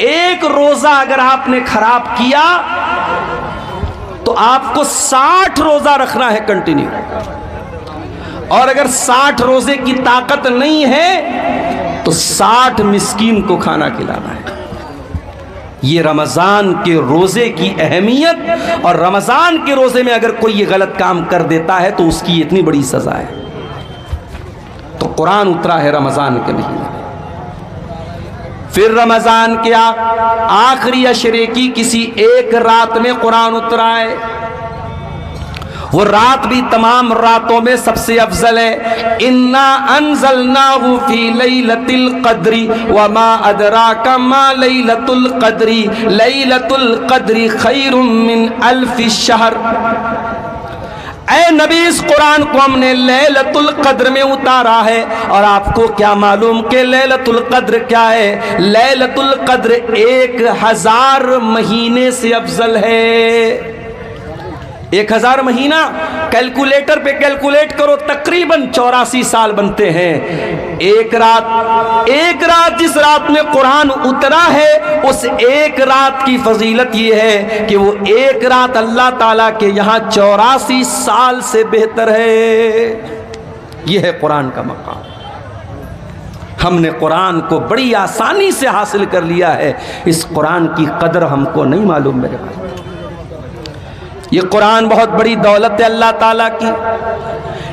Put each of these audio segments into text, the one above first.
एक रोजा अगर आपने खराब किया तो आपको 60 रोजा रखना है कंटिन्यू, और अगर 60 रोजे की ताकत नहीं है तो 60 मिस्कीन को खाना खिलाना है। ये रमजान के रोजे की अहमियत, और रमजान के रोजे में अगर कोई ये गलत काम कर देता है तो उसकी इतनी बड़ी सजा है। तो कुरान उतरा है रमजान के महीने में। फिर रमजान के आखिरी अशरे की किसी एक रात में कुरान उतरा है। वो रात भी तमाम रातों में सबसे अफजल है। इन्ना अंज़लनाहु फी लैलतिल क़द्री वमा अदराका मा लैलतुल क़द्री लैलतुल क़द्री खैरुम मिन अल्फि शहर। ऐ नबी, इस कुरान को हमने लैलतुल क़द्र में उतारा है। और आपको क्या मालूम कि लैलतुल क़द्र क्या है? लैलतुल क़द्र 1000 महीने से अफजल है। 1000 महीना कैलकुलेटर पे कैलकुलेट करो, तकरीबन 84 साल बनते हैं। एक रात जिस रात में कुरान उतरा है, उस एक रात की फजीलत ये है कि वो एक रात अल्लाह ताला के यहाँ 84 साल से बेहतर है। ये है कुरान का मकाम। हमने कुरान को बड़ी आसानी से हासिल कर लिया है। इस कुरान की कदर हमको नहीं मालूम मेरे भाई। ये कुरान बहुत बड़ी दौलत है अल्लाह ताला की।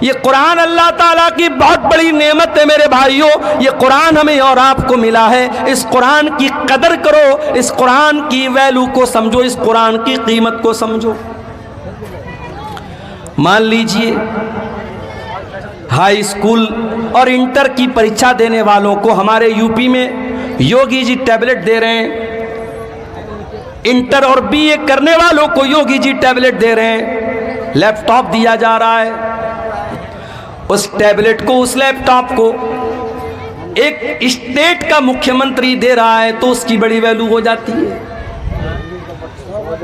ये कुरान अल्लाह ताला की बहुत बड़ी नेमत है मेरे भाइयों। ये कुरान हमें और आपको मिला है। इस कुरान की कदर करो, इस कुरान की वैल्यू को समझो, इस कुरान की कीमत को समझो। मान लीजिए हाई स्कूल और इंटर की परीक्षा देने वालों को हमारे यूपी में योगी जी टैबलेट दे रहे हैं। इंटर और बीए करने वालों को योगी जी टैबलेट दे रहे हैं, लैपटॉप दिया जा रहा है। उस टैबलेट को, उस लैपटॉप को एक स्टेट का मुख्यमंत्री दे रहा है तो उसकी बड़ी वैल्यू हो जाती है।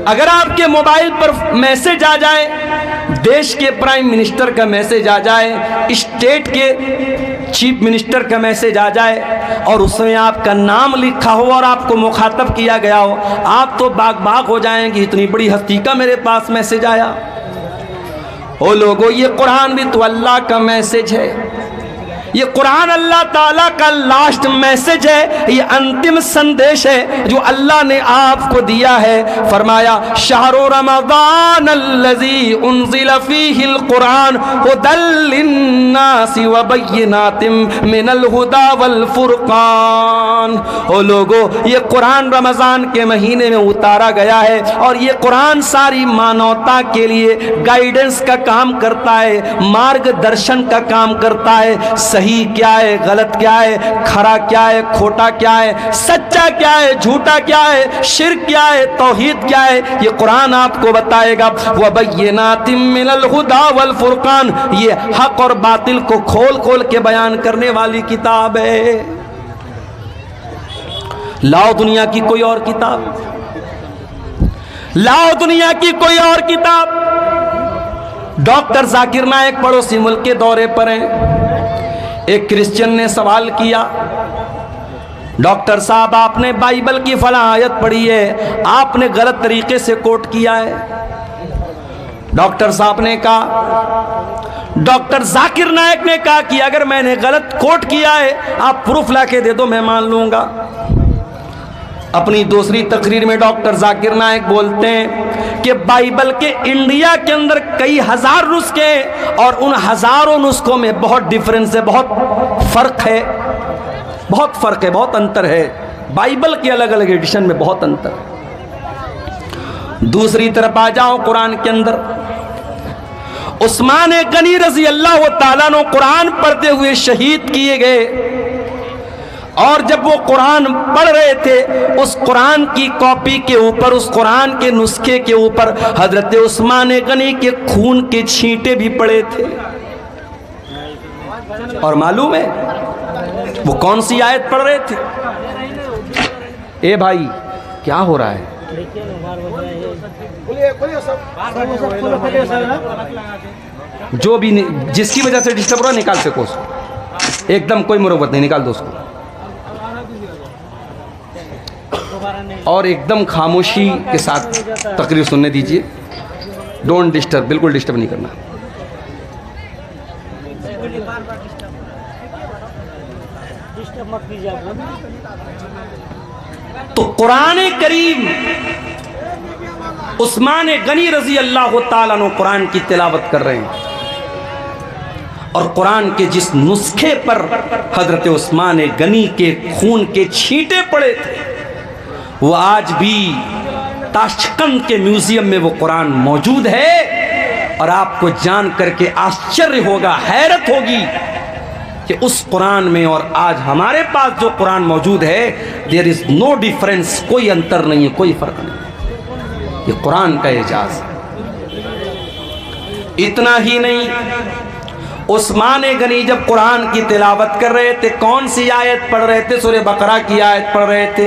अगर आपके मोबाइल पर मैसेज आ जाए, देश के प्राइम मिनिस्टर का मैसेज आ जाए, स्टेट के चीफ मिनिस्टर का मैसेज आ जाए और उसमें आपका नाम लिखा हो और आपको मुखातब किया गया हो, आप तो बाग बाग हो जाएंगे, इतनी बड़ी हस्ती का मेरे पास मैसेज आया। ओ लोगों, ये कुरान भी तो अल्लाह का मैसेज है। ये कुरान अल्लाह ताला का लास्ट मैसेज है, ये अंतिम संदेश है जो अल्लाह ने आपको दिया है। फरमाया शहरो रमज़ान अल्लज़ी उन्ज़िला फ़ीहिल कुरान हुदल लिन्नासि व बय्यिनातिम मिनल हुदा वल फुरक़ान। ओ लोगो, ये कुरान रमज़ान के महीने में उतारा गया है और ये कुरान सारी मानवता के लिए गाइडेंस का काम करता है, मार्गदर्शन का काम करता है। सही क्या है, गलत क्या है, खरा क्या है, खोटा क्या है, सच्चा क्या है, झूठा क्या है, शिर्क क्या है, तौहीद क्या है, ये कुरान आपको बताएगा। व बय्यिनातिम मिनल हुदा वल फुरक़ान, ये हक और बातिल को खोल खोल के बयान करने वाली किताब है। लाओ दुनिया की कोई और किताब, लाओ दुनिया की कोई और किताब। डॉक्टर जाकिर नायक पड़ोसी मुल्क के दौरे पर हैं। एक क्रिश्चियन ने सवाल किया, डॉक्टर साहब आपने बाइबल की फला आयत पढ़ी है, आपने गलत तरीके से कोट किया है। डॉक्टर साहब ने कहा, डॉक्टर जाकिर नायक ने कहा कि अगर मैंने गलत कोट किया है आप प्रूफ लाके दे दो, मैं मान लूंगा। अपनी दूसरी तकरीर में डॉक्टर जाकिर नायक बोलते हैं कि बाइबल के इंडिया के अंदर कई हजार नुस्खे हैं और उन हजारों नुस्खों में बहुत डिफरेंस है, बहुत फर्क है, बहुत फर्क है, बहुत अंतर है। बाइबल के अलग अलग एडिशन में बहुत अंतर है। दूसरी तरफ आ जाओ कुरान के अंदर, उस्मान गनी रजी अल्लाह ताला अन्हु कुरान पढ़ते हुए शहीद किए गए और जब वो कुरान पढ़ रहे थे, उस कुरान की कॉपी के ऊपर, उस कुरान के नुस्खे के ऊपर हजरत उस्मान गनी के खून के छींटे भी पड़े थे। और मालूम है वो कौन सी आयत पढ़ रहे थे? ए भाई क्या हो रहा है? जो भी जिसकी वजह से डिस्टर्ब हो रहा है निकाल सको उसको, एकदम कोई मुरव्वत नहीं, निकाल दो उसको। और एकदम खामोशी के साथ तकरीर सुनने दीजिए। डोंट डिस्टर्ब, बिल्कुल डिस्टर्ब नहीं करना। तो कुरान करीम, उस्मान गनी रजी अल्लाह ताला अन्हु कुरान की तिलावत कर रहे हैं, और कुरान के जिस नुस्खे पर हजरत उस्मान गनी के खून के छींटे पड़े थे, वो आज भी ताशकंद के म्यूजियम में वो कुरान मौजूद है। और आपको जान करके आश्चर्य होगा, हैरत होगी कि उस कुरान में और आज हमारे पास जो कुरान मौजूद है, देयर इज नो डिफरेंस, कोई अंतर नहीं है, कोई फर्क नहीं। ये कुरान का एजाज है। इतना ही नहीं, उस्मान गनी जब कुरान की तिलावत कर रहे थे, कौन सी आयत पढ़ रहे थे? सूरह बकरा की आयत पढ़ रहे थे।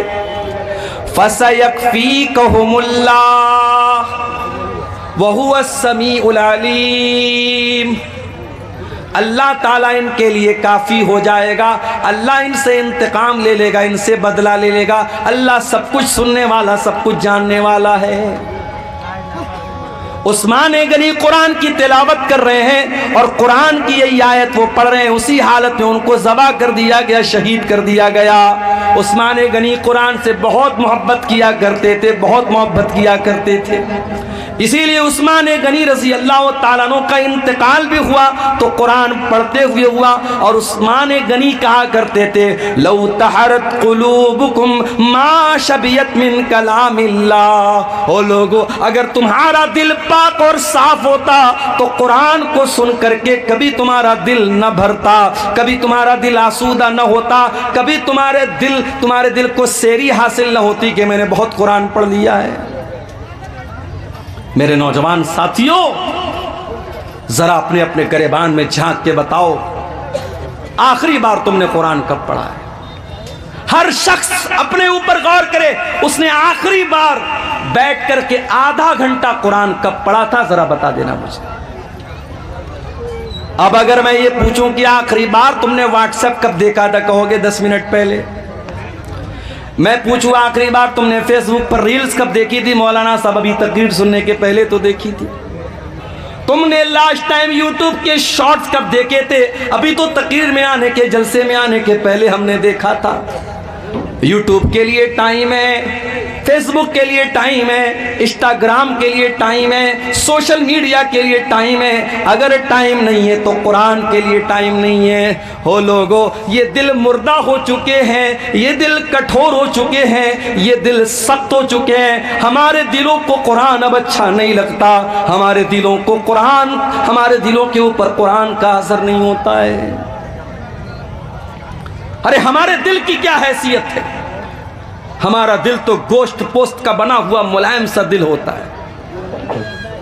फसयकफीकहुमुल्लाह वहुवस समीउल अलीम। अल्लाह ताला इनके लिए काफ़ी हो जाएगा, अल्लाह इनसे इंतकाम ले लेगा, इनसे बदला ले लेगा। अल्लाह सब कुछ सुनने वाला, सब कुछ जानने वाला है। उस्मान गनी कुरान की तिलावत कर रहे हैं और कुरान की यही आयत वो पढ़ रहे हैं। उसी हालत में उनको ज़बा कर दिया गया, शहीद कर दिया गया। उस्मान गनी कुरान से बहुत मोहब्बत किया करते थे, बहुत मोहब्बत किया करते थे। इसीलिए उस्मान गनी रजी अल्लाह ताला अन्हु का इंतकाल भी हुआ तो कुरान पढ़ते हुए हुआ। और उस्मान गनी कहा करते थे, लौ तहरत कुलूबुकुम मा शबियत मिन कलामिल्लाह। ओ लोगो, अगर तुम्हारा दिल पाक और साफ होता तो कुरान को सुन करके कभी तुम्हारा दिल न भरता, कभी तुम्हारा दिल आसूदा न होता, कभी तुम्हारे दिल को सेरी हासिल न होती कि मैंने बहुत कुरान पढ़ लिया है। मेरे नौजवान साथियों, जरा अपने अपने गरेबान में झांक के बताओ, आखिरी बार तुमने कुरान कब पढ़ा है? हर शख्स अपने ऊपर गौर करे, उसने आखिरी बार बैठ करके आधा घंटा कुरान कब पढ़ा था? जरा बता देना मुझे। अब अगर मैं ये पूछूं कि आखिरी बार तुमने व्हाट्सएप कब देखा था, कहोगे 10 मिनट पहले। मैं पूछूं आखिरी बार तुमने फेसबुक पर रील्स कब देखी थी? मौलाना साहब अभी तकरीर सुनने के पहले तो देखी थी। तुमने लास्ट टाइम यूट्यूब के शॉर्ट्स कब देखे थे? अभी तो तकरीर में आने के, जलसे में आने के पहले हमने देखा था। यूट्यूब के लिए टाइम है, फेसबुक के लिए टाइम है, इंस्टाग्राम के लिए टाइम है, सोशल मीडिया के लिए टाइम है। अगर टाइम नहीं है तो कुरान के लिए टाइम नहीं है। हो लोगो, ये दिल मुर्दा हो चुके हैं, ये दिल कठोर हो चुके हैं, ये दिल सख्त हो चुके हैं। हमारे दिलों को कुरान अब अच्छा नहीं लगता, हमारे दिलों को कुरान, हमारे दिलों के ऊपर कुरान का असर नहीं होता है। अरे हमारे दिल की क्या हैसियत है? हमारा दिल तो गोश्त पोस्त का बना हुआ मुलायम सा दिल होता है।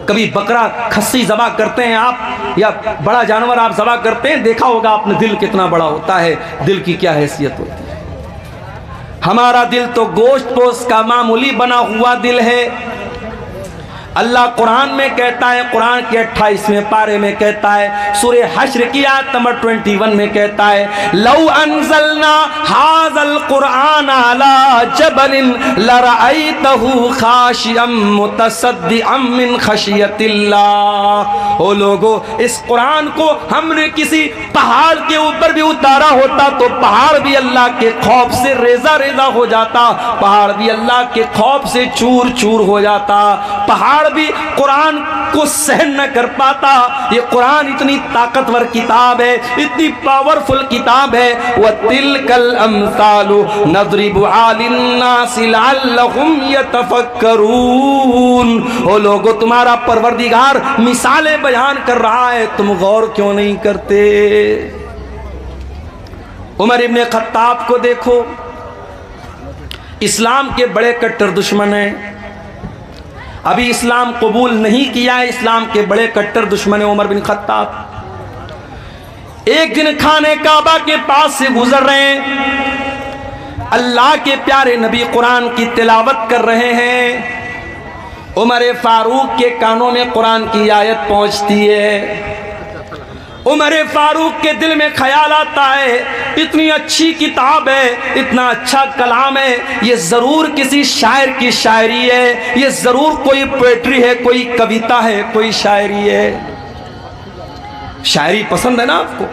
कभी बकरा खस्सी ज़बा करते हैं आप, या बड़ा जानवर आप ज़बा करते हैं, देखा होगा आपने दिल कितना बड़ा होता है, दिल की क्या हैसियत होती है। हमारा दिल तो गोश्त पोस्त का मामूली बना हुआ दिल है। अल्लाह कुरान में कहता है, कुरान के 28वें पारे में कहता है, सूरह हश्र की आयत नंबर 21 में कहता है, लौ अंज़लना हाज़ल कुरान अला जबलिन लरअयतहु खाशिअम मुतसद्दिअम मिन खशियतिल्लाह। ओ लोगो, इस कुरान को हमने किसी पहाड़ के ऊपर भी उतारा होता तो पहाड़ भी अल्लाह के खौफ से रेजा रेजा हो जाता, पहाड़ भी अल्लाह के खौफ से चूर चूर हो जाता, पहाड़ भी कुरान को सहन न कर पाता। ये कुरान इतनी ताकतवर किताब है, इतनी पावरफुल किताब है। व तिलकल अमसालु नज़रिबु लिन्नासि लअल्लहुम यतफक्करून। ओ लोगो, तुम्हारा परवरदिगार मिसालें बयान कर रहा है, तुम गौर क्यों नहीं करते? उमर इब्ने खत्ताब को देखो, इस्लाम के बड़े कट्टर दुश्मन हैं, अभी इस्लाम कबूल नहीं किया है, इस्लाम के बड़े कट्टर दुश्मन है उमर बिन खत्ताब। एक दिन खाने काबा के पास से गुजर रहे हैं, अल्लाह के प्यारे नबी कुरान की तिलावत कर रहे हैं। उमर फारूक के कानों में कुरान की आयत पहुंचती है, उमर फारूक के दिल में ख्याल आता है, इतनी अच्छी किताब है, इतना अच्छा कलाम है, ये ज़रूर किसी शायर की शायरी है, ये ज़रूर कोई पोएट्री है, कोई कविता है, कोई शायरी है। शायरी पसंद है ना आपको?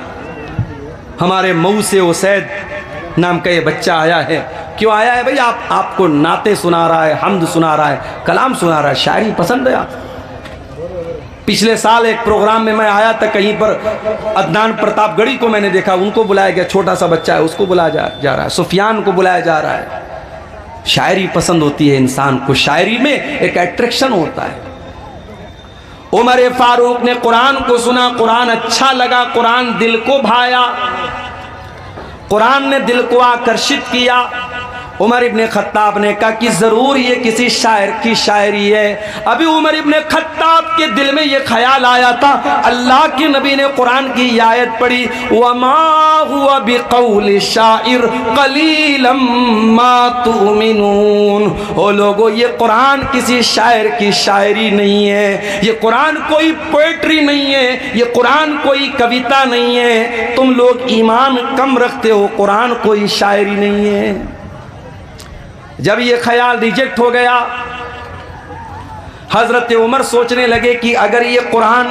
हमारे मऊ से उसैद नाम का ये बच्चा आया है। क्यों आया है भाई? आपको नाते सुना रहा है, हम्द सुना रहा है, कलाम सुना रहा है। शायरी पसंद है आप? पिछले साल एक प्रोग्राम में मैं आया था, कहीं पर अदनान प्रतापगढ़ी को मैंने देखा, उनको बुलाया गया, छोटा सा बच्चा है, उसको बुलाया जा रहा है, सुफियान को बुलाया जा रहा है। शायरी पसंद होती है इंसान को, शायरी में एक अट्रैक्शन होता है। उमर फारूक ने कुरान को सुना, कुरान अच्छा लगा, कुरान दिल को भाया, कुरान ने दिल को आकर्षित किया। उमर इब्ने खत्ताब ने कहा कि ज़रूर ये किसी शायर की शायरी है। अभी उमर इब्ने खत्ताब के दिल में ये ख्याल आया था, अल्लाह के नबी ने कुरान की आयत पढ़ी, वमा हुआ बिक़ौलि शाइर क़लीलम मा तुमिनून। ओ लोगो, ये कुरान किसी शायर की शायरी नहीं है, ये कुरान कोई पोएट्री नहीं है, ये कुरान कोई कविता नहीं है। तुम लोग ईमान कम रखते हो, कुरान कोई शायरी नहीं है। जब ये ख्याल रिजेक्ट हो गया, हजरत उमर सोचने लगे कि अगर ये कुरान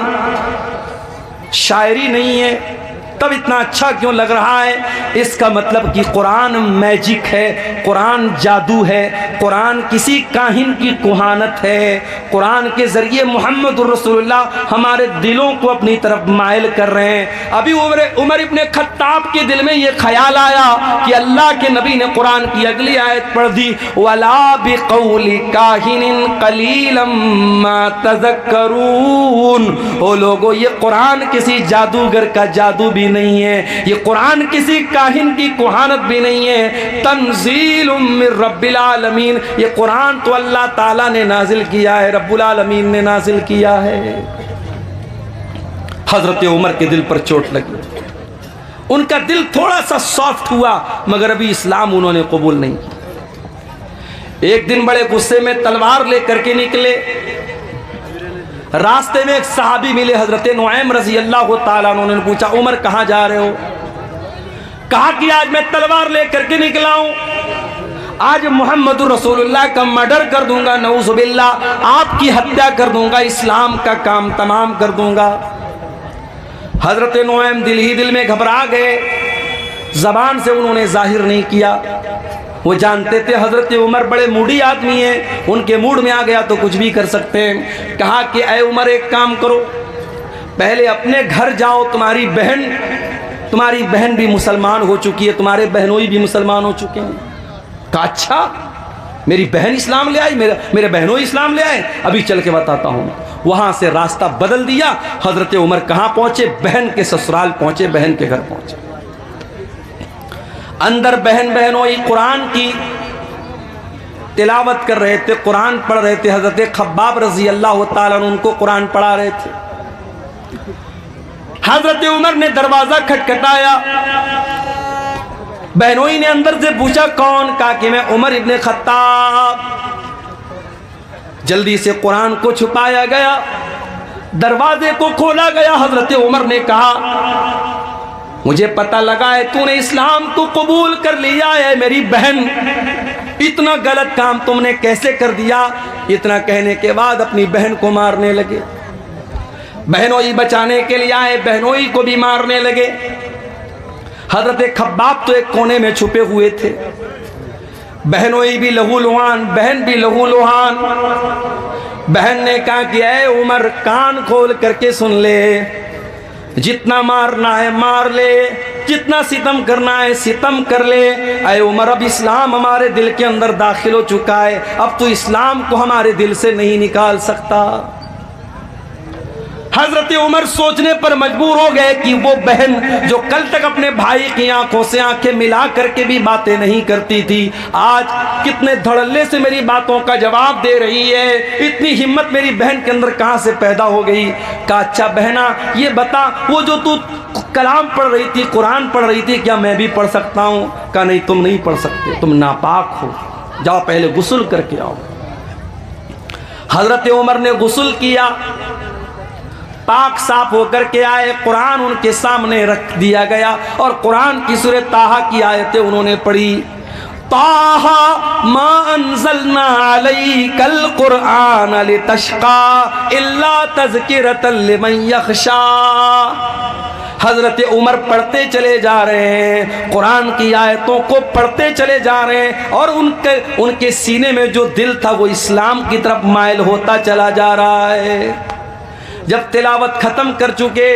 शायरी नहीं है तब इतना अच्छा क्यों लग रहा है? इसका मतलब कि कुरान मैजिक है, कुरान जादू है, कुरान किसी काहिन की कुहानत है। कुरान के ज़रिए मुहम्मदुर रसूलुल्लाह हमारे दिलों को अपनी तरफ माइल कर रहे हैं। अभी उमर इब्ने खत्ताब के दिल में ये ख्याल आया कि अल्लाह के नबी ने कुरान की अगली आयत पढ़ दी, वला बिक़ौलि काहिनिन क़लीलम मा तज़क्करून। ओ लोगो, ये कुरान किसी जादूगर का जादू भी नहीं है, ये कुरान किसी काहिन की कुहानत भी नहीं है। तंज़ीलुम मिर रब्बिल आलमीन, ये कुरान तो अल्लाह ताला ने नाजिल किया है, रब्बुल आलमीन ने नाजिल किया है। हजरत उमर के दिल पर चोट लगी, उनका दिल थोड़ा सा सॉफ्ट हुआ, मगर अभी इस्लाम उन्होंने कबूल नहीं किया। एक दिन बड़े गुस्से में तलवार लेकर के निकले। रास्ते में एक सहाबी मिले, हजरत नुआइम रजी अल्लाह ताला अन्हु। उन्होंने पूछा, उमर कहाँ जा रहे हो? कहा कि आज मैं तलवार लेकर के निकला हूं, आज मुहम्मदुर रसूलुल्लाह का मर्डर कर दूंगा, नऊजुबिल्लाह, आपकी हत्या कर दूंगा, इस्लाम का काम तमाम कर दूंगा। हजरत नुआइम दिल ही दिल में घबरा गए, जबान से उन्होंने जाहिर नहीं किया। वो जानते थे हजरत उमर बड़े मूडी आदमी हैं, उनके मूड में आ गया तो कुछ भी कर सकते हैं। कहा कि ऐ उमर, एक काम करो, पहले अपने घर जाओ, तुम्हारी बहन भी मुसलमान हो चुकी है, तुम्हारे बहनोई भी मुसलमान हो चुके हैं। कहा अच्छा, मेरी बहन इस्लाम ले आई, मेरे बहनोई इस्लाम ले आए, अभी चल के बताता हूँ। वहाँ से रास्ता बदल दिया। हजरत उमर कहाँ पहुँचे? बहन के ससुराल पहुँचे, बहन के घर पहुँचे। अंदर बहनोई कुरान की तिलावत कर रहे थे, कुरान पढ़ रहे थे। हजरत खब्बाब रजी अल्लाह ताला अन्हु उनको कुरान पढ़ा रहे थे। हजरत उमर ने दरवाजा खटखटाया, बहनोई ने अंदर से पूछा कौन? कहा कि मैं उमर इब्ने खत्ताब। जल्दी से कुरान को छुपाया गया, दरवाजे को खोला गया। हजरत उमर ने कहा, मुझे पता लगा है तूने इस्लाम को कबूल कर लिया है, मेरी बहन, इतना गलत काम तुमने कैसे कर दिया? इतना कहने के बाद अपनी बहन को मारने लगे। बहनोई बचाने के लिए आए, बहनोई को भी मारने लगे। हजरत खब्बाब तो एक कोने में छुपे हुए थे, बहनोई भी लहूलुहान, बहन भी लहूलुहान। बहन ने कहा कि ऐ उमर, कान खोल करके सुन ले, जितना मारना है मार ले, जितना सितम करना है सितम कर ले। ऐ उमर, अब इस्लाम हमारे दिल के अंदर दाखिल हो चुका है, अब तो इस्लाम को हमारे दिल से नहीं निकाल सकता। हजरत उमर सोचने पर मजबूर हो गए कि वो बहन जो कल तक अपने भाई की आंखों से आंखें मिला करके भी बातें नहीं करती थी, आज कितने धड़ल्ले से मेरी बातों का जवाब दे रही है। इतनी हिम्मत मेरी बहन के अंदर कहां से पैदा हो गई? कहा अच्छा बहना, ये बता, वो जो तू कलाम पढ़ रही थी, कुरान पढ़ रही थी, क्या मैं भी पढ़ सकता हूं? कहा नहीं, तुम नहीं पढ़ सकते, तुम नापाक हो, जाओ पहले गुस्ल करके आओ। हजरत उमर ने गुस्ल किया, पाक साफ होकर के आए, कुरान उनके सामने रख दिया गया और कुरान की सूरह ताहा की आयतें उन्होंने पढ़ी। ताहा मा अंज़लना अलैकल कुरआन लितशक़ा इल्ला तज़किरतल लिमन यख़शा। हजरत उमर पढ़ते चले जा रहे हैं, कुरान की आयतों को पढ़ते चले जा रहे हैं और उनके सीने में जो दिल था वो इस्लाम की तरफ माइल होता चला जा रहा है। जब तिलावत ख़त्म कर चुके,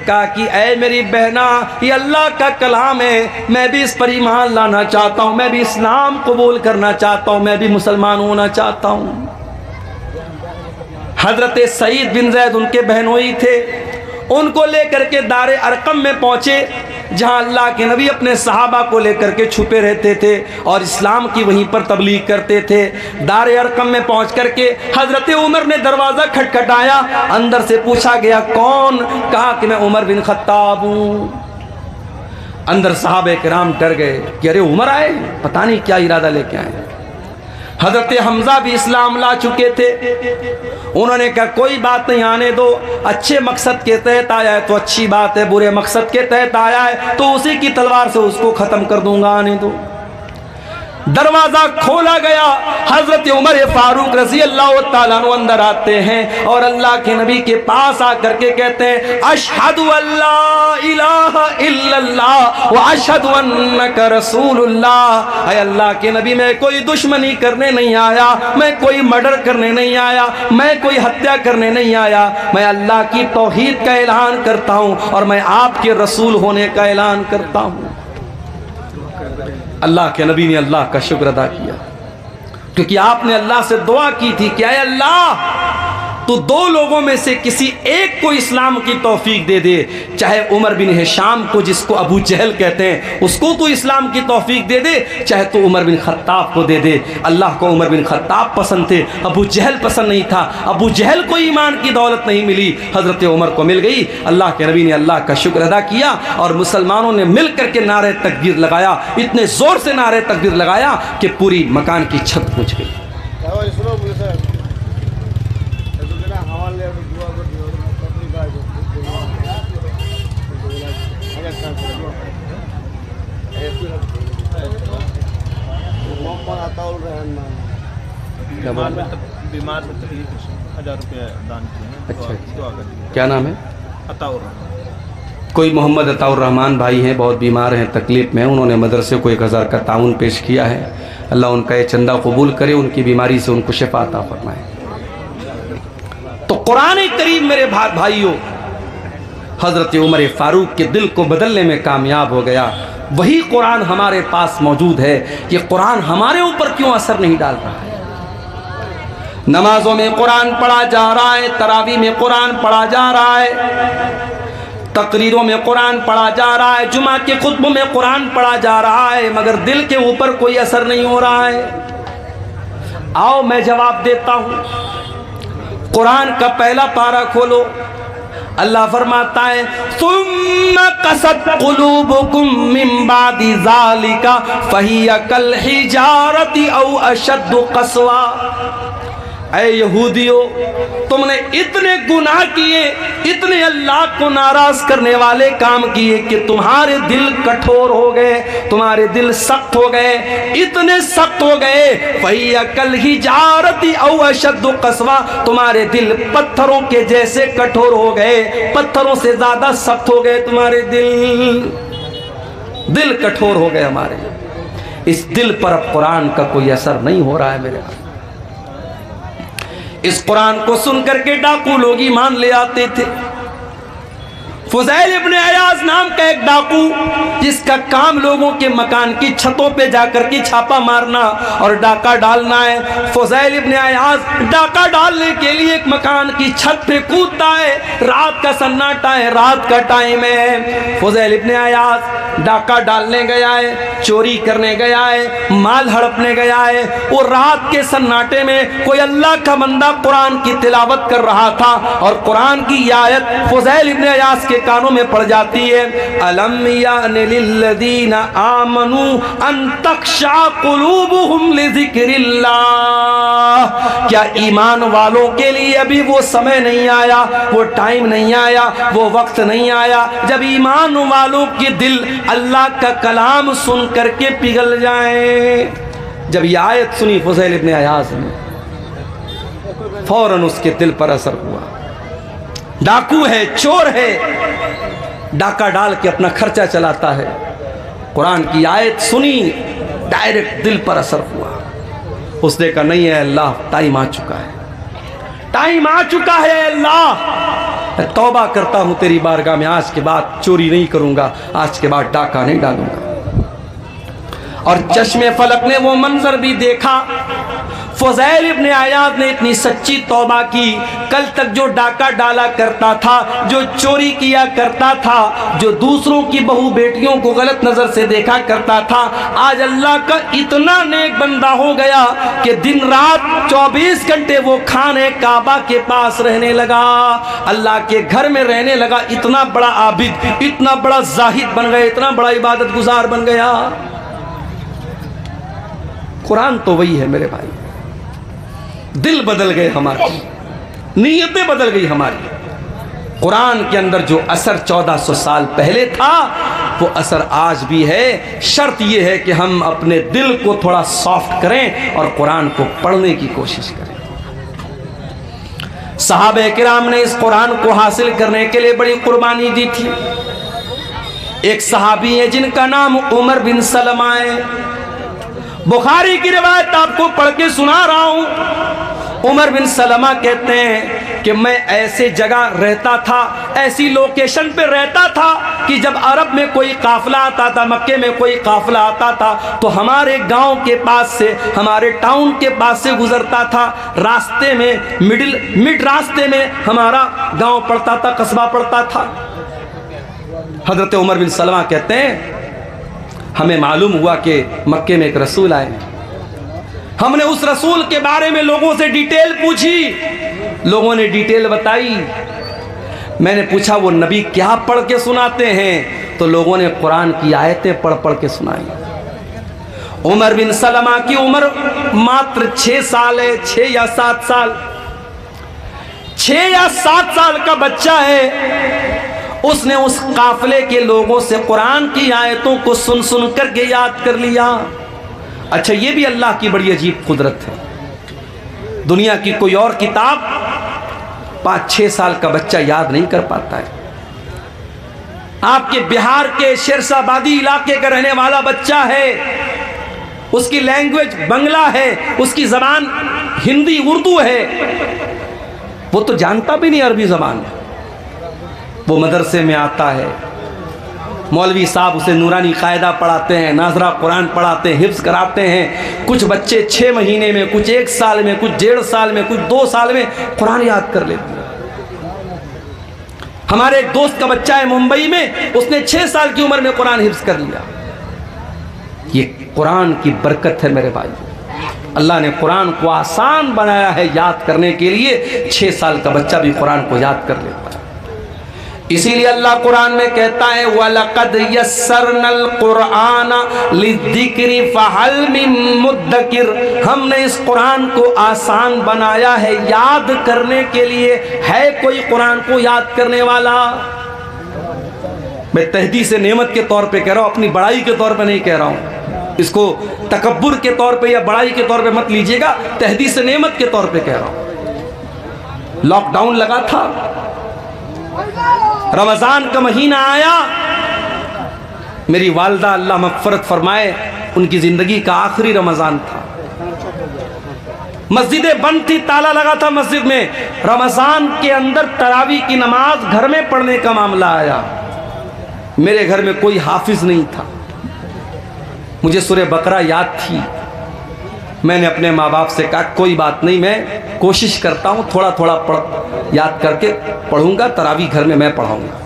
कहा कि ऐ मेरी बहना, ये अल्लाह का कलाम है, मैं भी इस पर ईमान लाना चाहता हूँ, मैं भी इस्लाम कबूल करना चाहता हूँ, मैं भी मुसलमान होना चाहता हूँ। हजरत सईद बिन जैद उनके बहनोई थे, उनको लेकर के दारे अरकम में पहुंचे जहां अल्लाह के नबी अपने सहाबा को लेकर के छुपे रहते थे और इस्लाम की वहीं पर तबलीग करते थे। दारे अरकम में पहुंच करके हजरत उमर ने दरवाज़ा खटखटाया, अंदर से पूछा गया कौन? कहा कि मैं उमर बिन खत्ताब हूँ। अंदर सहाबे किराम डर गए कि अरे उमर आए, पता नहीं क्या इरादा लेके आए। हजरत हमजा भी इस्लाम ला चुके थे, उन्होंने कहा कोई बात नहीं, आने दो, अच्छे मकसद के तहत आया है तो अच्छी बात है, बुरे मकसद के तहत आया है तो उसी की तलवार से उसको ख़त्म कर दूंगा, आने दो। दरवाज़ा खोला गया, हज़रत उमर फारूक रज़ी अल्लाह ताला अन्हु अंदर आते हैं और अल्लाह के नबी के पास आकर के कहते हैं अशहदु अल्ला इलाहा इल्लल्लाह व अशहदु अन्नका रसूलुल्लाह। ऐ अल्लाह के नबी, मैं कोई दुश्मनी करने नहीं आया, मैं कोई मर्डर करने नहीं आया, मैं कोई हत्या करने नहीं आया, मैं अल्लाह की तौहीद का ऐलान करता हूँ और मैं आपके रसूल होने का ऐलान करता हूँ। अल्लाह के नबी ने अल्लाह का शुक्र अदा किया क्योंकि आपने अल्लाह से दुआ की थी कि ऐ अल्लाह, तो दो लोगों में से किसी एक को इस्लाम की तौफीक दे दे, चाहे उमर बिन हिशाम को जिसको अबू जहल कहते हैं उसको तो इस्लाम की तौफीक दे दे, चाहे तो उमर बिन खत्ताब को दे दे। अल्लाह को उमर बिन खत्ताब पसंद थे, अबू जहल पसंद नहीं था। अबू जहल को ईमान की दौलत नहीं मिली, हज़रत उमर को मिल गई। अल्लाह के नबी ने अल्लाह का शुक्र अदा किया और मुसलमानों ने मिल करके नारे तकबीर लगाया, इतने ज़ोर से नारे तकबीर लगाया कि पूरी मकान की छत पूछ गई। बीमार में 1000 रुपये दान किए। अच्छा, क्या नाम है? अताउर। कोई मोहम्मद अताउर रहमान भाई हैं, बहुत बीमार हैं, तकलीफ़ में, उन्होंने मदरसे को 1000 का ताउन पेश किया है। अल्लाह उनका ये चंदा कबूल करे, उनकी बीमारी से उनको शिफा अता फरमाए। तो कुरान करीम मेरे भाइयों हज़रत उमर फारूक के दिल को बदलने में कामयाब हो गया। वही कुरान हमारे पास मौजूद है। ये कुरान हमारे ऊपर क्यों असर नहीं डाल रहा है? नमाजों में कुरान पढ़ा जा रहा है, तरावी में कुरान पढ़ा जा रहा है, तकरीरों में कुरान पढ़ा जा रहा है, जुमा के खुतबों में कुरान पढ़ा जा रहा है, मगर दिल के ऊपर कोई असर नहीं हो रहा है। आओ मैं जवाब देता हूँ। कुरान का पहला पारा खोलो, अल्लाह फरमाता है सुम्मा कसत कुलूबुकुम मिन बादि ज़ालिका फहिया कल हिजारति औ अशद्दु क़स्वा। ऐ यहूदियों, तुमने इतने गुनाह किए, इतने अल्लाह को नाराज करने वाले काम किए कि तुम्हारे दिल कठोर हो गए, तुम्हारे दिल सख्त हो गए, इतने सख्त हो गए फहिया कल हिजारति औ अशद्दु क़स्वा, तुम्हारे दिल पत्थरों के जैसे कठोर हो गए, पत्थरों से ज्यादा सख्त हो गए तुम्हारे दिल कठोर हो गए हमारे। इस दिल पर अब कुरान का कोई असर नहीं हो रहा है मेरे भाई। इस कुरान को सुन करके डाकू लोग ईमान ले आते थे। फुज़ैल इब्ने अयाज़ नाम का एक डाकू, जिसका काम लोगों के मकान की छतों पे जाकर के छापा मारना और डाका डालना है। फुज़ैल इब्ने अयाज़ डाका डालने के लिए एक मकान की छत पे कूदता है। रात का सन्नाटा है, रात का टाइम है। फुज़ैल इब्ने अयाज़ डाका डालने गया है, चोरी करने गया है, माल हड़पने गया है। वो रात के सन्नाटे में कोई अल्लाह का बंदा कुरान की तिलावत कर रहा था और कुरान की आयत फुज़ैल इब्ने अयाज़ के कानों में पड़ जाती है। अलम यानि लिल्लज़ीना आमनू अन तख़शा क़ुलूबुहुम लिज़िक्रिल्लाह। क्या ईमान वालों के लिए अभी वो समय नहीं आया, वो टाइम नहीं आया, वो वक्त नहीं आया जब ईमान वालों के दिल अल्लाह का कलाम सुन करके पिघल जाए? जब ये आयत सुनी फुज़ैल इब्न अयाज़ ने, फौरन उसके दिल पर असर हुआ। डाकू है, चोर है, डाका डाल के अपना खर्चा चलाता है। कुरान की आयत सुनी, डायरेक्ट दिल पर असर हुआ। उसने कहा नहीं है अल्लाह, टाइम आ चुका है, टाइम आ चुका है अल्लाह, मैं तौबा करता हूं तेरी बारगाह में, आज के बाद चोरी नहीं करूंगा, आज के बाद डाका नहीं डालूंगा। और चश्मे फलक ने वो मंजर भी देखा। फुज़ैल इब्न अयाज़ ने इतनी सच्ची तौबा की, कल तक जो डाका डाला करता था, जो चोरी किया करता था, जो दूसरों की बहू बेटियों को गलत नजर से देखा करता था, आज अल्लाह का इतना नेक बंदा हो गया कि दिन रात 24 घंटे वो खाने काबा के पास रहने लगा, अल्लाह के घर में रहने लगा। इतना बड़ा आबिद, इतना बड़ा जाहिद बन गया, इतना बड़ा इबादत गुजार बन गया। कुरान तो वही है मेरे भाई। दिल बदल गए हमारे, नीयतें बदल गई हमारी। कुरान के अंदर जो असर 1400 साल पहले था वो असर आज भी है। शर्त यह है कि हम अपने दिल को थोड़ा सॉफ्ट करें और कुरान को पढ़ने की कोशिश करें। सहाबे किराम ने इस कुरान को हासिल करने के लिए बड़ी कुर्बानी दी थी। एक सहाबी है जिनका नाम उमर बिन सलमा है। बुखारी की रिवायत आपको पढ़ के सुना रहा हूं। उमर बिन सलमा कहते हैं कि मैं ऐसे जगह रहता था, ऐसी लोकेशन पे रहता था कि जब अरब में कोई काफिला आता था, मक्के में कोई काफिला आता था तो हमारे गांव के पास से, हमारे टाउन के पास से गुजरता था। रास्ते में मिड रास्ते में हमारा गांव पड़ता था, कस्बा पड़ता था। हजरत उमर बिन सलमा कहते हैं हमें मालूम हुआ कि मक्के में एक रसूल आए। हमने उस रसूल के बारे में लोगों से डिटेल पूछी, लोगों ने डिटेल बताई। मैंने पूछा वो नबी क्या पढ़ के सुनाते हैं, तो लोगों ने कुरान की आयतें पढ़ पढ़ के सुनाई। उमर बिन सलमा की उम्र मात्र 6 साल है, 6 या 7 साल, 6 या 7 साल का बच्चा है। उसने उस काफिले के लोगों से कुरान की आयतों को सुन सुन करके याद कर लिया। अच्छा, ये भी अल्लाह की बड़ी अजीब कुदरत है। दुनिया की कोई और किताब 5-6 साल का बच्चा याद नहीं कर पाता है। आपके बिहार के शेरशाबादी इलाके का रहने वाला बच्चा है, उसकी लैंग्वेज बंगला है, उसकी जबान हिंदी उर्दू है, वो तो जानता भी नहीं अरबी जबान। वो मदरसे में आता है, मौलवी साहब उसे नूरानी कायदा पढ़ाते हैं, नाजरा कुरान पढ़ाते हैं, हिफ्ज कराते हैं। कुछ बच्चे 6 महीने में, कुछ 1 साल में, कुछ 1.5 साल में, कुछ 2 साल में कुरान याद कर लेते हैं। हमारे एक दोस्त का बच्चा है मुंबई में, उसने 6 साल की उम्र में कुरान हिफ्ज कर लिया। ये कुरान की बरकत है मेरे भाई। अल्लाह ने कुरान को आसान बनाया है याद करने के लिए। 6 साल का बच्चा भी कुरान को याद कर लेता है। इसीलिए अल्लाह कुरान में कहता है वलक़द यस्सरनल कुरआन लिज़िक्रि फ़हल मिन मुद्दकिर। हमने इस कुरान को आसान बनाया है याद करने के लिए, है कोई कुरान को याद करने वाला? मैं तहदीस नेमत के तौर पे कह रहा हूँ, अपनी बड़ाई के तौर पे नहीं कह रहा हूँ। इसको तकब्बुर के तौर पे या बड़ाई के तौर पे मत लीजिएगा, तहदीस नेमत के तौर पे कह रहा हूँ। लॉकडाउन लगा था, रमजान का महीना आया, मेरी वालदा अल्लाह मग़फ़िरत फरमाए, उनकी जिंदगी का आखिरी रमजान था। मस्जिदें बंद थी, ताला लगा था मस्जिद में। रमजान के अंदर तरावी की नमाज घर में पढ़ने का मामला आया। मेरे घर में कोई हाफिज नहीं था, मुझे सूरह बकरा याद थी। मैंने अपने माँ बाप से कहा कोई बात नहीं, मैं कोशिश करता हूँ, थोड़ा थोड़ा याद करके पढ़ूंगा, तरावी घर में मैं पढ़ाऊंगा।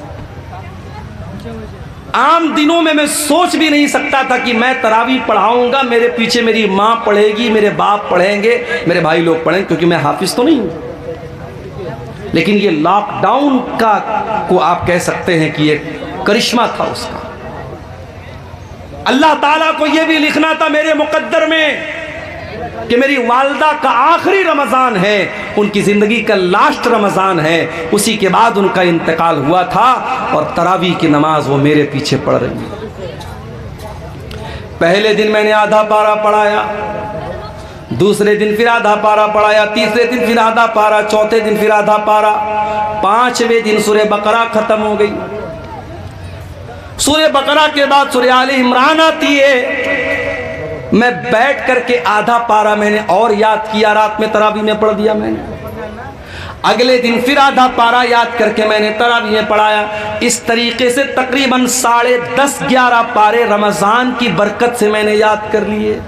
आम दिनों में मैं सोच भी नहीं सकता था कि मैं तरावी पढ़ाऊंगा, मेरे पीछे मेरी माँ पढ़ेगी, मेरे बाप पढ़ेंगे, मेरे भाई लोग पढ़ेंगे, क्योंकि मैं हाफिज तो नहीं हूँ। लेकिन ये लॉकडाउन का को आप कह सकते हैं कि ये करिश्मा था उसका। अल्लाह ताला को ये भी लिखना था मेरे मुकद्दर में कि मेरी वालदा का आखिरी रमज़ान है, उनकी ज़िंदगी का लास्ट रमज़ान है, उसी के बाद उनका इंतकाल हुआ था और तरावी की नमाज वो मेरे पीछे पढ़ रही है। पहले दिन मैंने आधा पारा पढ़ाया, दूसरे दिन फिर आधा पारा पढ़ाया, तीसरे दिन फिर आधा पारा, चौथे दिन फिर आधा पारा, पांचवें दिन सूरह बकरा खत्म हो गई। सूरह बकरा के बाद सूरह आले इमरान आती है। मैं बैठ करके आधा पारा मैंने और याद किया, रात में तरावी में पढ़ दिया मैंने। अगले दिन फिर आधा पारा याद करके मैंने तरावी में पढ़ाया। इस तरीके से तकरीबन 10:30-11 पारे रमज़ान की बरकत से मैंने याद कर लिए।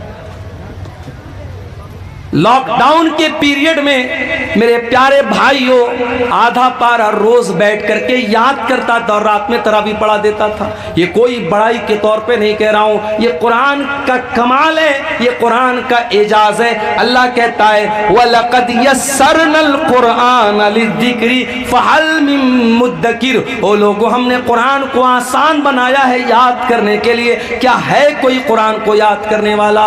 लॉकडाउन के पीरियड में मेरे प्यारे भाइयों आधा पारा रोज बैठ करके याद करता था और रात में तरावी पढ़ा देता था। ये कोई बड़ाई के तौर पे नहीं कह रहा हूं, ये कुरान का कमाल है, ये कुरान का एजाज है। अल्लाह कहता है वलक़द यस्सरनल कुरआन लिज़्ज़िक्रि फ़हल मिन मुद्दकिर। ओ लोगों, हमने कुरान को आसान बनाया है याद करने के लिए, क्या है कोई कुरान को याद करने वाला?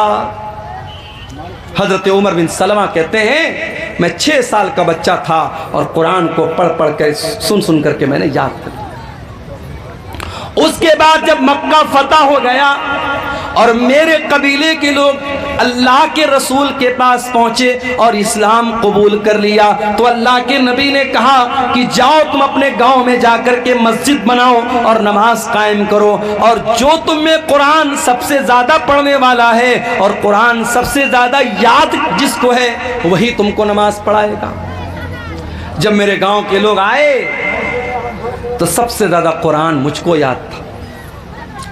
हजरत उमर बिन सलमा कहते हैं मैं 6 साल का बच्चा था और कुरान को पढ़ पढ़ कर सुन करके मैंने याद कर लिया। उसके बाद जब मक्का फतह हो गया और मेरे कबीले के लोग अल्लाह के रसूल के पास पहुंचे और इस्लाम कबूल कर लिया, तो अल्लाह के नबी ने कहा कि जाओ तुम अपने गांव में जाकर के मस्जिद बनाओ और नमाज कायम करो, और जो तुम में कुरान सबसे ज्यादा पढ़ने वाला है और कुरान सबसे ज्यादा याद जिसको है वही तुमको नमाज पढ़ाएगा। जब मेरे गांव के लोग आए तो सबसे ज्यादा कुरान मुझको याद था,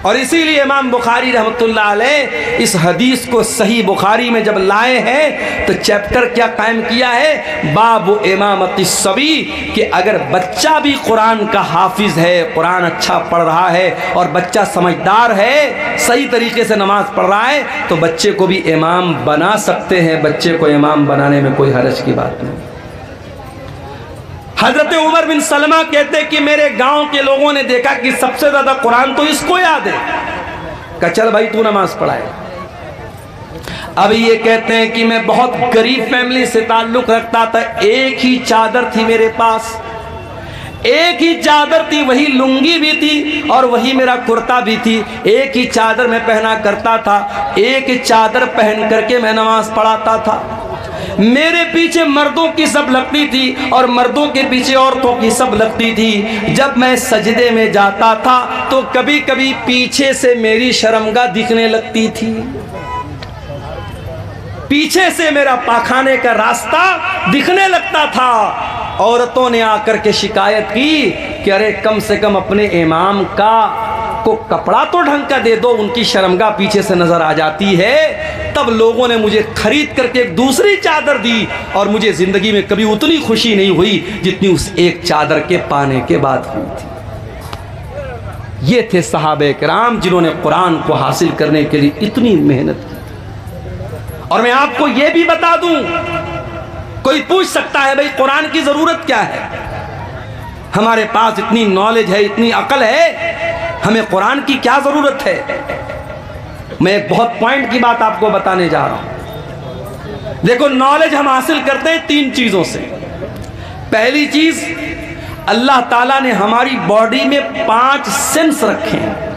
और इसीलिए इमाम बुखारी रहमतुल्लाह अलैह इस हदीस को सही बुखारी में जब लाए हैं तो चैप्टर क्या कायम किया है, बाबु इमामती सभी, कि अगर बच्चा भी कुरान का हाफिज है, कुरान अच्छा पढ़ रहा है और बच्चा समझदार है, सही तरीके से नमाज पढ़ रहा है, तो बच्चे को भी इमाम बना सकते हैं। बच्चे को इमाम बनाने में कोई हरज की बात नहीं। हजरत उमर बिन सलमा कहते कि मेरे गांव के लोगों ने देखा कि सबसे ज्यादा कुरान तो इसको याद है, कहा चल भाई तू नमाज पढ़ाए। अब ये कहते हैं कि मैं बहुत गरीब फैमिली से ताल्लुक रखता था, एक ही चादर थी मेरे पास, एक ही चादर थी, वही लुंगी भी थी और वही मेरा कुर्ता भी थी, एक ही चादर मैं पहना करता था, एक चादर पहन करके मैं नमाज पढ़ाता था। मेरे पीछे मर्दों की सब लगती थी और मर्दों के पीछे औरतों की सब लगती थी। जब मैं सजदे में जाता था तो कभी कभी पीछे से मेरी शर्मगाह दिखने लगती थी, पीछे से मेरा पाखाने का रास्ता दिखने लगता था। औरतों ने आकर के शिकायत की कि अरे कम से कम अपने इमाम को कपड़ा तो ढंग का दे दो, उनकी शर्मगाह पीछे से नजर आ जाती है। तब लोगों ने मुझे खरीद करके एक दूसरी चादर दी और मुझे जिंदगी में कभी उतनी खुशी नहीं हुई जितनी उस एक चादर के पाने के बाद हुई थी। ये थे सहाबे किराम जिन्होंने कुरान को हासिल करने के लिए इतनी मेहनत की। और मैं आपको ये भी बता दूं, कोई पूछ सकता है भाई कुरान की जरूरत क्या है, हमारे पास इतनी नॉलेज है, इतनी अकल है, हमें कुरान की क्या जरूरत है। मैं एक बहुत पॉइंट की बात आपको बताने जा रहा हूं। देखो, नॉलेज हम हासिल करते हैं 3 चीजों से। पहली चीज, अल्लाह ताला ने हमारी बॉडी में 5 सेंस रखे हैं।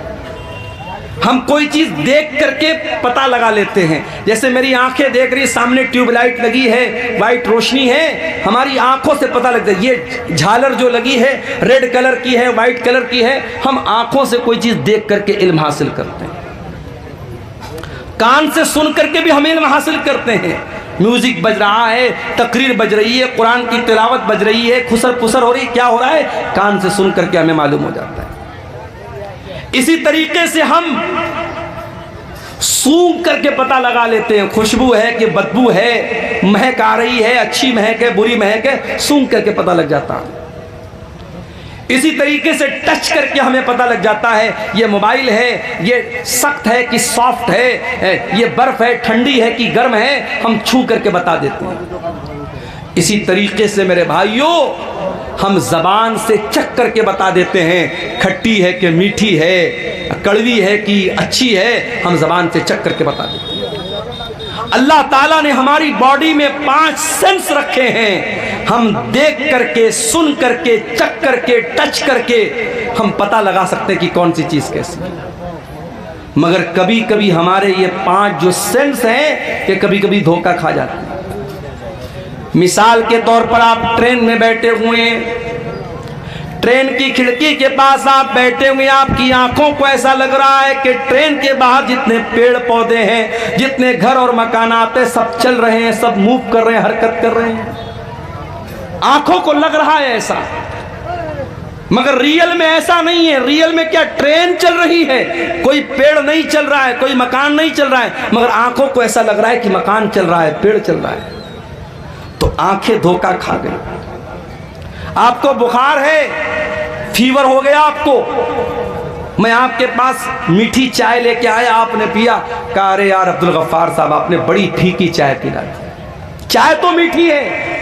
हम कोई चीज देख करके पता लगा लेते हैं। जैसे मेरी आंखें देख रही, सामने ट्यूबलाइट लगी है, वाइट रोशनी है, हमारी आंखों से पता लगता है। ये झालर जो लगी है रेड कलर की है, वाइट कलर की है, हम आंखों से कोई चीज देख करके इल्म हासिल करते हैं। कान से सुन करके भी हम इल्म हासिल करते हैं। म्यूजिक बज रहा है, तकरीर बज रही है, कुरान की तिलावत बज रही है, खुसर फुसर हो रही, क्या हो रहा है, कान से सुन करके हमें मालूम हो जाता है। इसी तरीके से हम सूंघ करके पता लगा लेते हैं, खुशबू है कि बदबू है, महक आ रही है, अच्छी महक है, बुरी महक है, सूंघ करके पता लग जाता है। इसी तरीके से टच करके हमें पता लग जाता है ये मोबाइल है, ये सख्त है कि सॉफ्ट है, ये बर्फ है, ठंडी है कि गर्म है, हम छू करके बता देते हैं। इसी तरीके से मेरे भाइयों, हम जबान से चख करके बता देते हैं खट्टी है कि मीठी है, कड़वी है कि अच्छी है, हम जबान से चख करके बता देते हैं। अल्लाह ताला ने हमारी बॉडी में 5 सेंस रखे हैं। हम देख करके, सुन करके, चख करके, टच करके हम पता लगा सकते हैं कि कौन सी चीज कैसी है। मगर कभी कभी हमारे ये 5 जो सेंस हैं ये कभी कभी धोखा खा जाते हैं। मिसाल के तौर पर आप ट्रेन में बैठे हुए हैं, ट्रेन की खिड़की के पास आप बैठे हुए, आपकी आंखों को ऐसा लग रहा है कि ट्रेन के बाहर जितने पेड़ पौधे हैं, जितने घर और मकानात हैं, सब चल रहे हैं, सब मूव कर रहे हैं, हरकत कर रहे हैं। आंखों को लग रहा है ऐसा, मगर रियल में ऐसा नहीं है। रियल में क्या ट्रेन चल रही है, कोई पेड़ नहीं चल रहा है, कोई मकान नहीं चल रहा है, मगर आंखों को ऐसा लग रहा है कि मकान चल रहा है, पेड़ चल रहा है। तो आंखें धोखा खा गई। आपको बुखार है, फीवर हो गया आपको, मैं आपके पास मीठी चाय लेके आया, आपने पिया, कहा अरे यार अब्दुल गफ्फार साहब आपने बड़ी फीकी चाय पिला दी। चाय तो मीठी है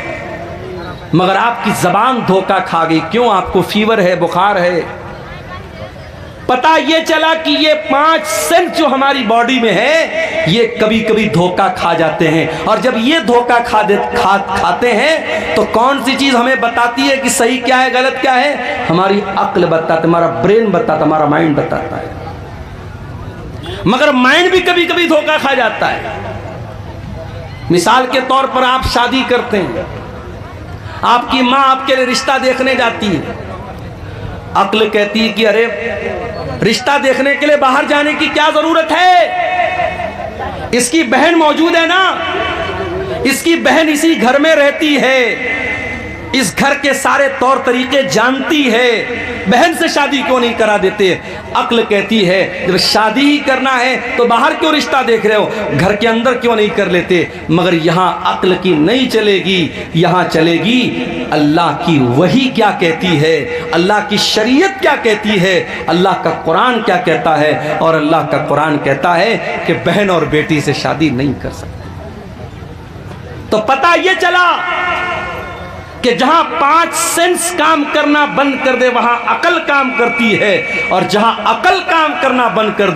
मगर आपकी जबान धोखा खा गई। क्यों? आपको फीवर है, बुखार है। पता ये चला कि ये 5 सेंस जो हमारी बॉडी में है ये कभी कभी धोखा खा जाते हैं। और जब ये धोखा खाते हैं तो कौन सी चीज हमें बताती है कि सही क्या है, गलत क्या है? हमारी अक्ल बताता, हमारा ब्रेन बताता, हमारा माइंड बताता है। मगर माइंड भी कभी कभी धोखा खा जाता है। मिसाल के तौर पर आप शादी करते हैं, आपकी माँ आपके लिए रिश्ता देखने जाती है, अक्ल कहती है कि अरे रिश्ता देखने के लिए बाहर जाने की क्या जरूरत है, इसकी बहन मौजूद है ना, इसकी बहन इसी घर में रहती है, इस घर के सारे तौर तरीके जानती है, बहन से शादी क्यों नहीं करा देते? अक्ल कहती है जब शादी ही करना है तो बाहर क्यों रिश्ता देख रहे हो, घर के अंदर क्यों नहीं कर लेते? मगर यहाँ अक्ल की नहीं चलेगी, यहाँ चलेगी अल्लाह की वही क्या कहती है, अल्लाह की शरीयत क्या कहती है, अल्लाह का कुरान क्या कहता है। और अल्लाह का कुरान कहता है कि बहन और बेटी से शादी नहीं कर सकते। तो पता ये चला कि जहां 5 सेंस काम करना बंद कर दे वहां अकल काम करती है, और जहां अकल काम करना बंद कर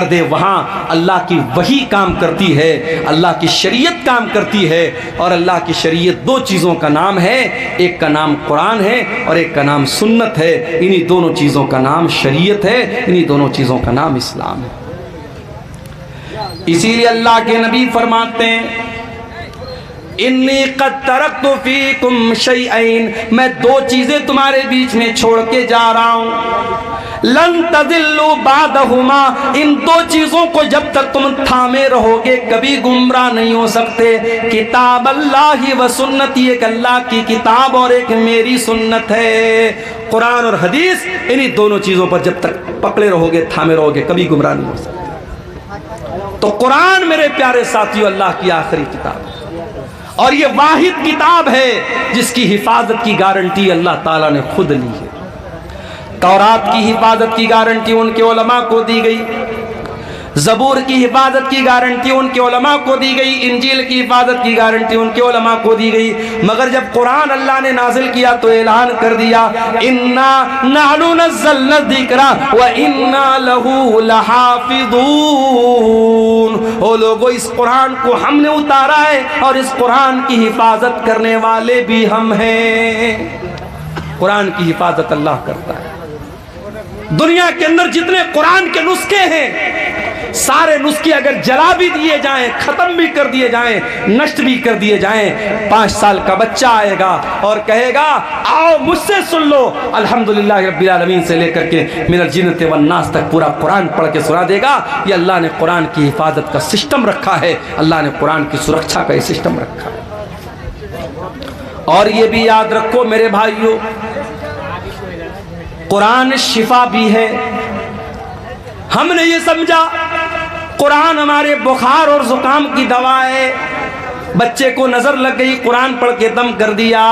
दे वहां अल्लाह की वही काम करती है, अल्लाह की शरीयत काम करती है। और अल्लाह की शरीयत 2 चीज़ों का नाम है, एक का नाम कुरान है और एक का नाम सुन्नत है। इन्हीं दोनों चीज़ों का नाम शरीयत है, इन्हीं दोनों चीज़ों का नाम इस्लाम है। इसीलिए अल्लाह के नबी फरमाते हैं इन्नी क़द तरक्तु फ़ीकुम शैअन, मैं 2 चीज़ें तुम्हारे बीच में छोड़ के जा रहा हूँ। लन तज़िल्लु बादहुमा, इन 2 चीज़ों को जब तक तुम थामे रहोगे कभी गुमराह नहीं हो सकते। किताब अल्लाह व सुन्नती, एक अल्लाह की किताब और एक मेरी सुन्नत है। कुरान और हदीस, इन्हीं दोनों चीज़ों पर जब तक पकड़े रहोगे, थामे रहोगे, कभी गुमराह नहीं हो सकते। तो कुरान मेरे प्यारे साथियों अल्लाह की आखिरी किताब है, और ये वाहिद किताब है जिसकी हिफाजत की गारंटी अल्लाह ताला ने खुद ली है। तौरात की हिफाजत की गारंटी उनके उलमा को दी गई, ज़बूर की हिफाजत की गारंटी उनके उलमा को दी गई, इंजील की हिफाजत की गारंटी उनके उलमा को दी गई। मगर जब कुरान अल्लाह ने नाजिल किया तो ऐलान कर दिया इन्ना नहनु नज़्ज़लना ज़िक्रा व इन्ना लहू लहाफ़िज़ून। ओ लोगो, इस कुरान को हमने उतारा है और इस कुरान की हिफाजत करने वाले भी हम हैं। कुरान की हिफाजत अल्लाह करता है। दुनिया के अंदर जितने कुरान के नुस्खे हैं, सारे नुस्खे अगर जला भी दिए जाएं, खत्म भी कर दिए जाएं, नष्ट भी कर दिए जाएं, 5 साल का बच्चा आएगा और कहेगा आओ मुझसे सुन लो, अल्हम्दुलिल्लाह रब्बिल आलमीन से लेकर के मिनल जिन्नति वन नास तक पूरा कुरान पढ़ के सुना देगा। ये अल्लाह ने कुरान की हिफाजत का सिस्टम रखा है, अल्लाह ने कुरान की सुरक्षा का सिस्टम रखा है। और ये भी याद रखो मेरे भाइयों, कुरान शिफा भी है। हमने ये समझा कुरान हमारे बुखार और जुकाम की दवा है। बच्चे को नजर लग गई, कुरान पढ़ के दम कर दिया,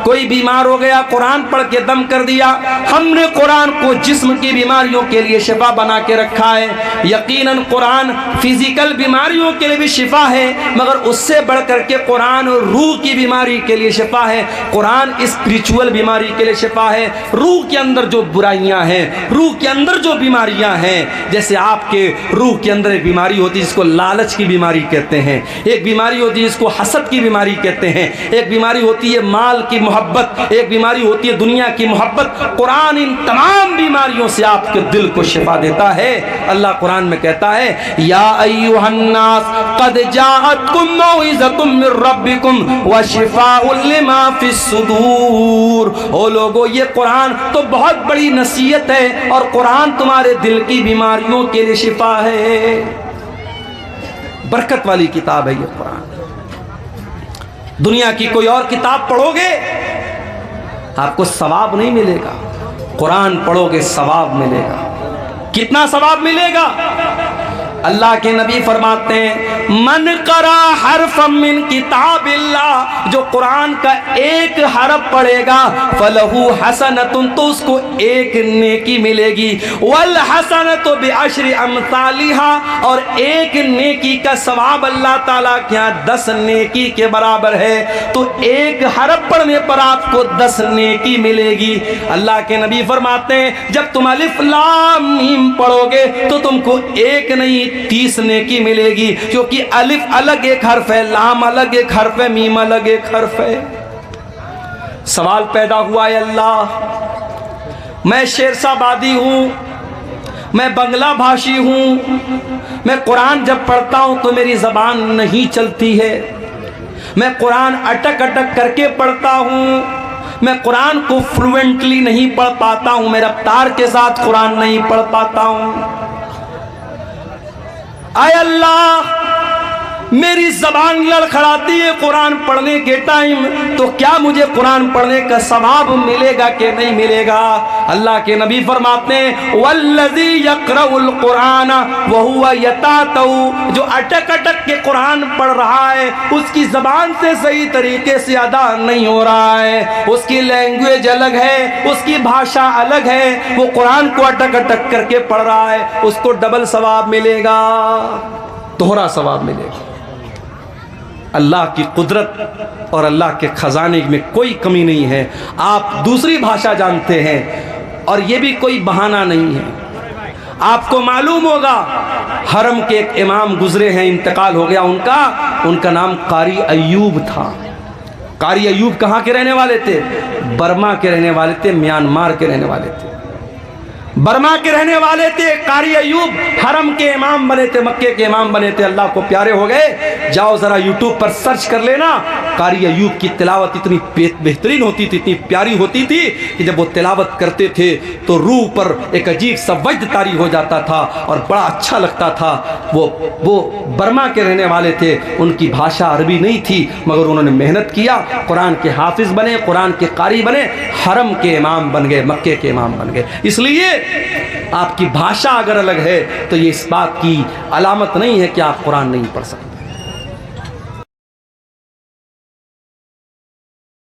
कोई बीमार हो गया, कुरान पढ़ के दम कर दिया। हमने कुरान को जिस्म की बीमारियों के लिए शिफा बना के रखा है। यकीनन कुरान फिजिकल बीमारियों के लिए भी शिफा है, मगर उससे बढ़ करके कुरान रूह की बीमारी के लिए शिफा है। कुरान स्पिरिचुअल बीमारी के लिए शिफा है। रूह के अंदर जो बुराइयां हैं, रूह के अंदर जो बीमारियां हैं, जैसे आपके रूह के अंदर एक बीमारी होती है जिसको लालच की बीमारी कहते हैं, एक बीमारी होती है जिसको हसद की बीमारी कहते हैं, एक बीमारी होती है माल की मोहब्बत, एक बीमारी होती है दुनिया की मोहब्बत। कुरान इन तमाम बीमारियों से आपके दिल को शिफा देता है। अल्लाह कुरान में कहता है, या अय्युहन्नास क़द जाअतकुम मौइज़तुम मिर रब्बिकुम व शिफ़ाउन लिमा फिस सुदूर। ओ लोगो, ये कुरान तो बहुत बड़ी नसीहत है और कुरान तुम्हारे दिल की बीमारियों के लिए शिफा है। बरकत वाली किताब है ये कुरान। दुनिया की कोई और किताब पढ़ोगे आपको सवाब नहीं मिलेगा, कुरान पढ़ोगे सवाब मिलेगा। कितना सवाब मिलेगा? अल्लाह के नबी फरमाते हैं, मन करा हरफम मिन किताबिल्लाह, जो कुरान का एक हरफ पढ़ेगा, फलहू हसनतुन, तो उसको एक नेकी मिलेगी। वल हसनतु बिअशरि अमसालिहा, और एक नेकी का सवाब अल्लाह ताला के यहाँ 10 नेकी के बराबर है। तो एक हरफ पढ़ने पर आपको 10 नेकी मिलेगी। अल्लाह के नबी फरमाते हैं, जब तुम अलिफ लाम मीम पढ़ोगे तो तुमको एक नहीं 30 नेकी मिलेगी, क्योंकि अलिफ अलग एक हर्फ है, लाम अलग एक हर्फ है, मीम अलग एक हर्फ है। सवाल पैदा हुआ है, अल्लाह मैं शेरशाबादी हूं, मैं बंगला भाषी हूं, मैं कुरान जब पढ़ता हूं तो मेरी जबान नहीं चलती है, मैं कुरान अटक अटक करके पढ़ता हूं, मैं कुरान को फ्लुएंटली नहीं पढ़ पाता हूं, मैं रफ्तार के साथ कुरान नहीं पढ़ पाता हूं। आय अल्लाह, मेरी जबान लड़खड़ाती है कुरान पढ़ने के टाइम, तो क्या मुझे कुरान पढ़ने का सवाब मिलेगा कि नहीं मिलेगा? अल्लाह के नबी फरमाते हैं, वल्लज़ी यक़रउल कुरान व हुवा यतातऊ, जो अटक अटक के कुरान पढ़ रहा है उसकी जबान से सही तरीके से अदा नहीं हो रहा है, उसकी लैंग्वेज अलग है, उसकी भाषा अलग है, वो कुरान को अटक अटक करके पढ़ रहा है, उसको डबल सवाब मिलेगा, दोहरा सवाब मिलेगा। अल्लाह की कुदरत और अल्लाह के खजाने में कोई कमी नहीं है। आप दूसरी भाषा जानते हैं और ये भी कोई बहाना नहीं है। आपको मालूम होगा, हरम के एक इमाम गुजरे हैं, इंतकाल हो गया उनका नाम कारी अय्यूब था। कारी अय्यूब कहाँ के रहने वाले थे? बर्मा के रहने वाले थे, म्यांमार के रहने वाले थे, बर्मा के रहने वाले थे। कारी अय्यूब हरम के इमाम बने थे, मक्के के इमाम बने थे, अल्लाह को प्यारे हो गए। जाओ जरा यूट्यूब पर सर्च कर लेना, कारी अय्यूब की तिलावत इतनी बेहतरीन होती थी, इतनी प्यारी होती थी कि जब वो तिलावत करते थे तो रूह पर एक अजीब सा वजद तारी हो जाता था और बड़ा अच्छा लगता था। वो बर्मा के रहने वाले थे, उनकी भाषा अरबी नहीं थी, मगर उन्होंने मेहनत किया, कुरान के हाफिज बने, कुरान के कारी बने, हरम के इमाम बन गए, मक्के के इमाम बन गए। इसलिए आपकी भाषा अगर अलग है तो ये इस बात की अलामत नहीं है कि आप कुरान नहीं पढ़ सकते।